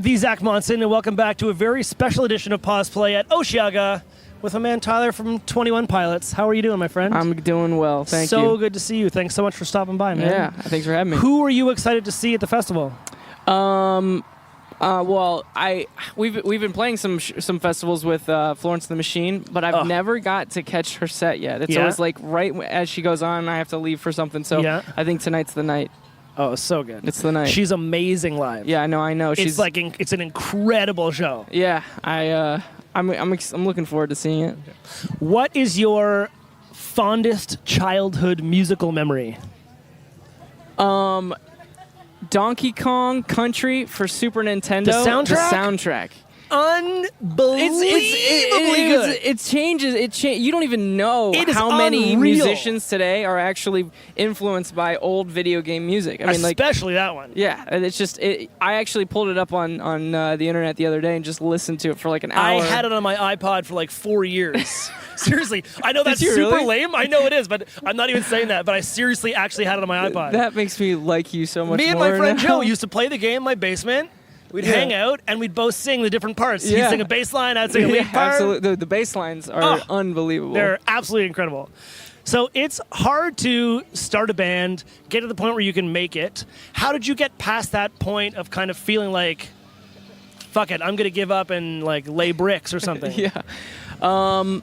the Zach Monson, and welcome back to a very special edition of Pause Play at Osheaga with my man Tyler from 21 Pilots. How are you doing, my friend? I'm doing well, thank you. So good to see you. Thanks so much for stopping by, man. Yeah, thanks for having me. Who are you excited to see at the festival? Well, we've been playing some festivals with Florence the Machine, but I've never got to catch her set yet. It's always like right as she goes on, I have to leave for something. So I think tonight's the night. Oh, so good. It's the night. She's amazing live. Yeah, I know. She's like it's an incredible show. Yeah, I'm looking forward to seeing it. What is your fondest childhood musical memory? Donkey Kong Country for Super Nintendo. The soundtrack? The soundtrack. Unbelievably good. It changes. You don't even know how many musicians today are actually influenced by old video game music. I mean, especially that one. Yeah, it's just. I actually pulled it up on the internet the other day and just listened to it for like an hour. I had it on my iPod for like 4 years. Seriously, I know that's super lame. I know it is, but I'm not even saying that. But I seriously actually had it on my iPod. That makes me like you so much more. Me and my friend Joe used to play the game in my basement. We'd hang out, and we'd both sing the different parts. He'd sing a bass line, I'd sing a lead part. Absolutely. The bass lines are unbelievable. They're absolutely incredible. So it's hard to start a band, get to the point where you can make it. How did you get past that point of kind of feeling like, fuck it, I'm going to give up and like lay bricks or something? I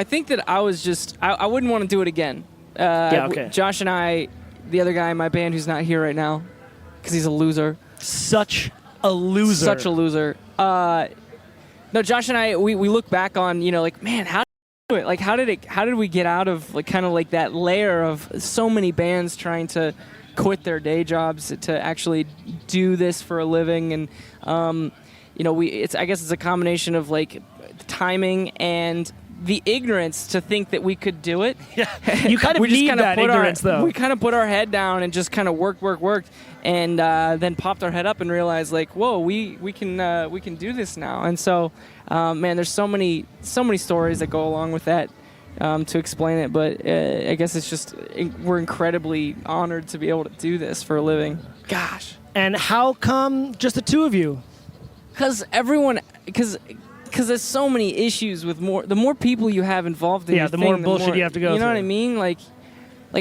think that I was just, I wouldn't want to do it again. Josh and I, the other guy in my band who's not here right now, because he's a loser. Such a loser. No, Josh and I, we look back on, like, man, how did we do it? Like, how did we get out of like kind of like that layer of so many bands trying to quit their day jobs to actually do this for a living? And I guess it's a combination of like timing and the ignorance to think that we could do it. Yeah, you kind of need that ignorance, though. We kind of put our head down and just kind of worked, and then popped our head up and realized, like, whoa, we can do this now. And so, man, there's so many stories that go along with that to explain it. But I guess it's just we're incredibly honored to be able to do this for a living. Gosh. And how come just the two of you? Because there's so many issues with the more people you have involved in the more bullshit you have to go through. You know what I mean? Like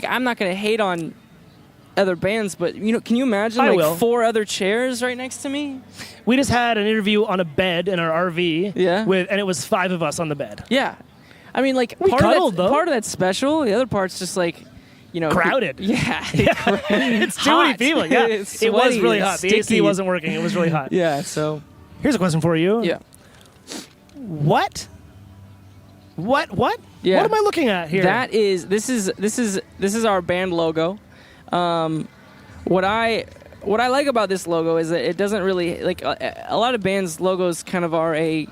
I'm not going to hate on other bands, but can you imagine 4 other chairs right next to me? We just had an interview on a bed in our RV. Yeah. And it was 5 of us on the bed. Yeah. I mean, like part of that's special. The other part's just like, crowded. Yeah. It's too many people. Yeah. It was really hot. The AC wasn't working. It was really hot. Yeah. So here's a question for you. Yeah. What? Yeah. What am I looking at here? This is our band logo. What I like about this logo is that it doesn't really like a lot of bands' logos kind of are a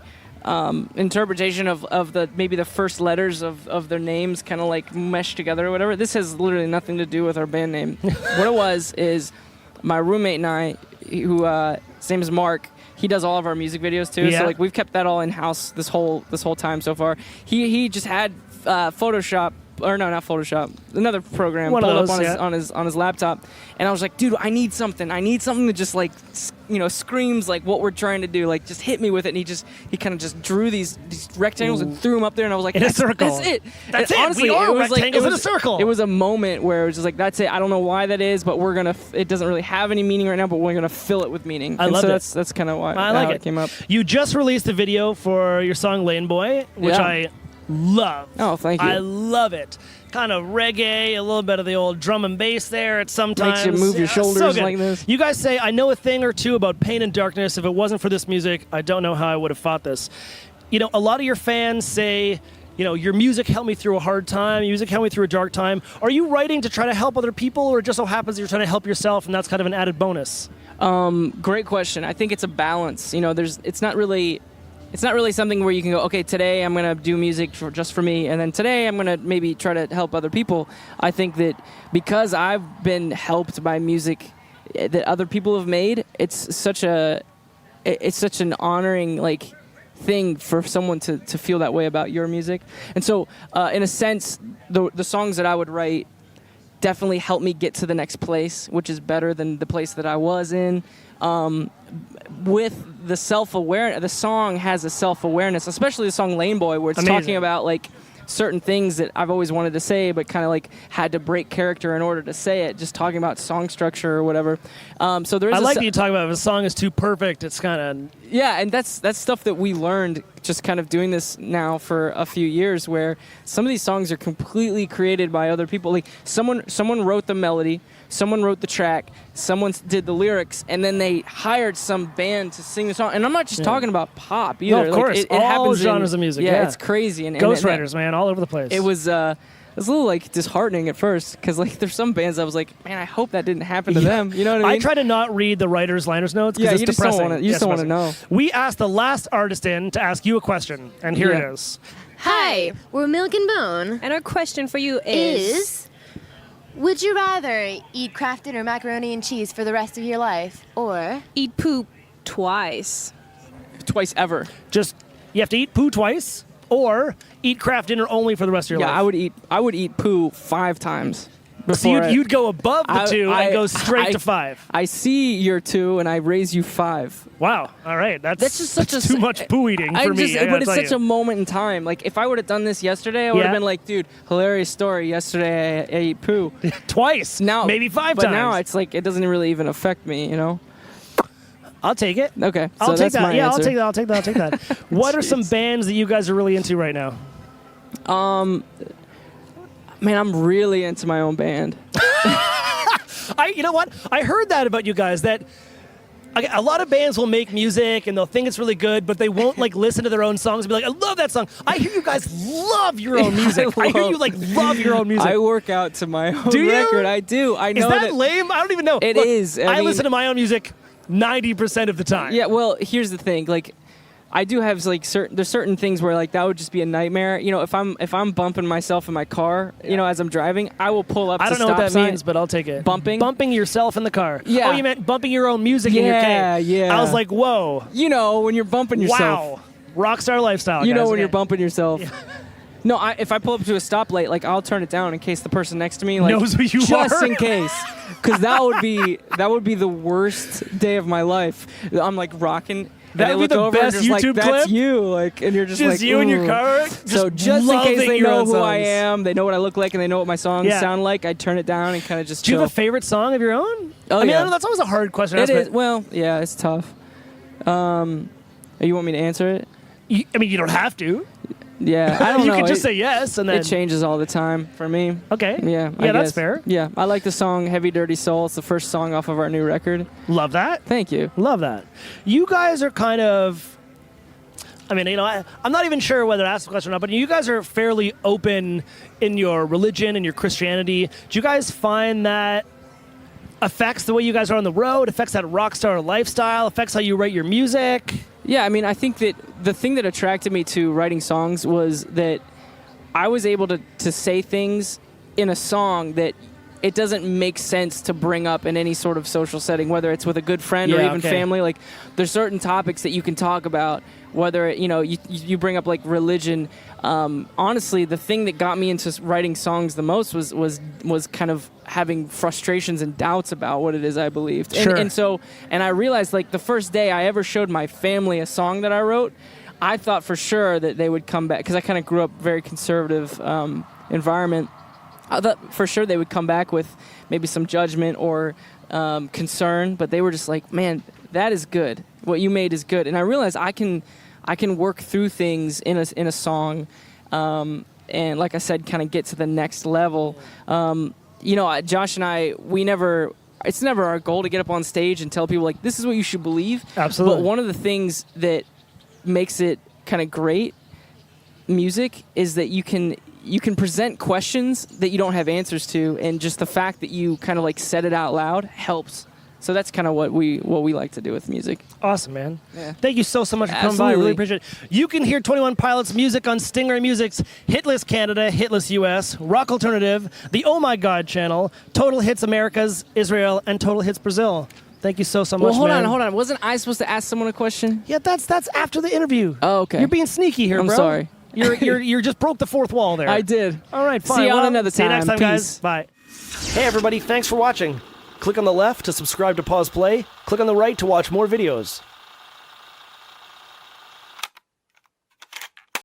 interpretation of maybe the first letters of their names kind of like meshed together or whatever. This has literally nothing to do with our band name. What it was is my roommate and I, who his name is Mark. He does all of our music videos too, so like we've kept that all in house this whole time so far. He just had Photoshop, or no, not Photoshop, another program pulled up on his laptop, and I was like, dude, I need something that just like screams like what we're trying to do, like just hit me with it. And he kind of just drew these rectangles and threw them up there, and I was like, in a circle. That's it. That's it. Honestly, we are it was rectangles in a circle. It was a moment where it was just like, that's it. I don't know why that is, but we're gonna. It doesn't really have any meaning right now, but we're gonna fill it with meaning. I love it. That's kind of why I like it came up. You just released a video for your song Lane Boy, which I love. Oh, thank you. I love it. Kind of reggae, a little bit of the old drum and bass there. It sometimes makes you move your shoulders like this. You guys say, I know a thing or two about pain and darkness. If it wasn't for this music, I don't know how I would have fought this. A lot of your fans say, your music helped me through a hard time. Music helped me through a dark time. Are you writing to try to help other people, or it just so happens you're trying to help yourself, and that's kind of an added bonus? Great question. I think it's a balance. It's not really something where you can go, okay, today I'm going to do music just for me, and then today I'm going to maybe try to help other people. I think that because I've been helped by music that other people have made, it's such an honoring like thing for someone to feel that way about your music. And so, in a sense, the songs that I would write, definitely helped me get to the next place, which is better than the place that I was in. With the self-awareness, the song has a self-awareness, especially the song Lane Boy, where it's talking about like certain things that I've always wanted to say, but kind of like had to break character in order to say it, just talking about song structure or whatever. So there is I like that you talk about if a song is too perfect, it's kind of... Yeah, and that's stuff that we learned just kind of doing this now for a few years, where some of these songs are completely created by other people. Like someone wrote the melody, someone wrote the track, someone did the lyrics, and then they hired some band to sing the song. And I'm not just talking about pop either. No, of course. It all happens genres of music. Yeah, it's crazy. And Ghostwriters, man, all over the place. It was a little like disheartening at first, because like there's some bands I was like, man, I hope that didn't happen to them. You know what I mean? I try to not read the writer's liner's notes because it's depressing. You just don't want to know. We asked the last artist in to ask you a question, and here it is. Hi, we're Milk and Bone. And our question for you is... Would you rather eat Kraft Dinner macaroni and cheese for the rest of your life, or eat poop twice? Twice ever. Just, you have to eat poo twice, or eat Kraft Dinner only for the rest of your life. Yeah, I would eat poo 5 times. So you'd go above the 2 and go straight to 5. I see your 2 and I raise you 5. Wow. All right. That's just such too much poo eating for me. But it's such a moment in time. Like if I would have done this yesterday, I would have been like, dude, hilarious story. Yesterday I ate poo twice. Now maybe 5 times. But now it's like it doesn't really even affect me. You know. I'll take it. Okay. I'll take that. Yeah, answer. I'll take that. What are some bands that you guys are really into right now? Man, I'm really into my own band. You know what? I heard that about you guys, that a lot of bands will make music and they'll think it's really good, but they won't like listen to their own songs and be like, I love that song. I hear you guys love your own music. I hear you like love your own music. I work out to my own record. I do. I know Is that lame? I don't even know. It is. I listen to my own music 90% of the time. Yeah, well, here's the thing. Like, I do have like there's certain things where like that would just be a nightmare. You know, if I'm bumping myself in my car, you know, as I'm driving, I will pull up. I don't know what that means, but I'll take it. Bumping yourself in the car. Yeah. Oh, you meant bumping your own music in your car. Yeah. I was like, whoa. You know, when you're bumping yourself. Wow. Rockstar lifestyle. You guys. know when you're bumping yourself. Yeah. No, if I pull up to a stoplight, like I'll turn it down in case the person next to me like knows who you just are. in case, because that would be the worst day of my life. I'm like rocking. That would be the best YouTube like, clip. That's you, like, and you're just like you in your car. So just in case they know who I am, they know what I look like, and they know what my songs sound like, I turn it down and kind of just. Do you have a favorite song of your own? Oh, I mean, that's always a hard question. It is. Well, yeah, it's tough. You want me to answer it? I mean, you don't have to. Yeah, I don't know. You can just say yes, and then it changes all the time for me. Okay. Yeah, that's fair. Yeah, I like the song "Heavy Dirty Soul." It's the first song off of our new record. Love that. Thank you. Love that. You guys are kind of. I mean, you know, I'm not even sure whether to ask the question or not, but you guys are fairly open in your religion and your Christianity. Do you guys find that affects the way you guys are on the road, affects that rock star lifestyle, affects how you write your music? Yeah, I mean, I think that the thing that attracted me to writing songs was that I was able to say things in a song that it doesn't make sense to bring up in any sort of social setting, whether it's with a good friend or even family. Like, there's certain topics that you can talk about, whether, you know, you bring up, like, religion. Honestly, the thing that got me into writing songs the most was kind of having frustrations and doubts about what it is I believed. Sure. And I realized, like, the first day I ever showed my family a song that I wrote, I thought for sure that they would come back, because I kind of grew up very conservative environment. I thought for sure they would come back with maybe some judgment or concern, but they were just like, man, that is good. What you made is good. And I realized I can work through things in a song, and like I said, kind of get to the next level. You know, Josh and I, it's never our goal to get up on stage and tell people, like, this is what you should believe. Absolutely. But one of the things that makes it kind of great music is that you can present questions that you don't have answers to, and just the fact that you kind of like said it out loud helps. So that's kind of what we like to do with music. Awesome, man. Yeah. Thank you so much for coming by. I really appreciate it. You can hear 21 Pilots music on Stingray Music's Hitlist Canada, Hitlist US, Rock Alternative, the Oh My God channel, Total Hits Americas, Israel, and Total Hits Brazil. Thank you so much, Well, hold man. on. Wasn't I supposed to ask someone a question? Yeah, that's after the interview. Oh, okay. You're being sneaky here, I'm bro. sorry. You're just broke the fourth wall there. I did. All right, fine. See you on another time. See you next time, Peace. guys. Bye. Hey everybody, thanks for watching. Click on the left to subscribe to Pause Play. Click on the right to watch more videos.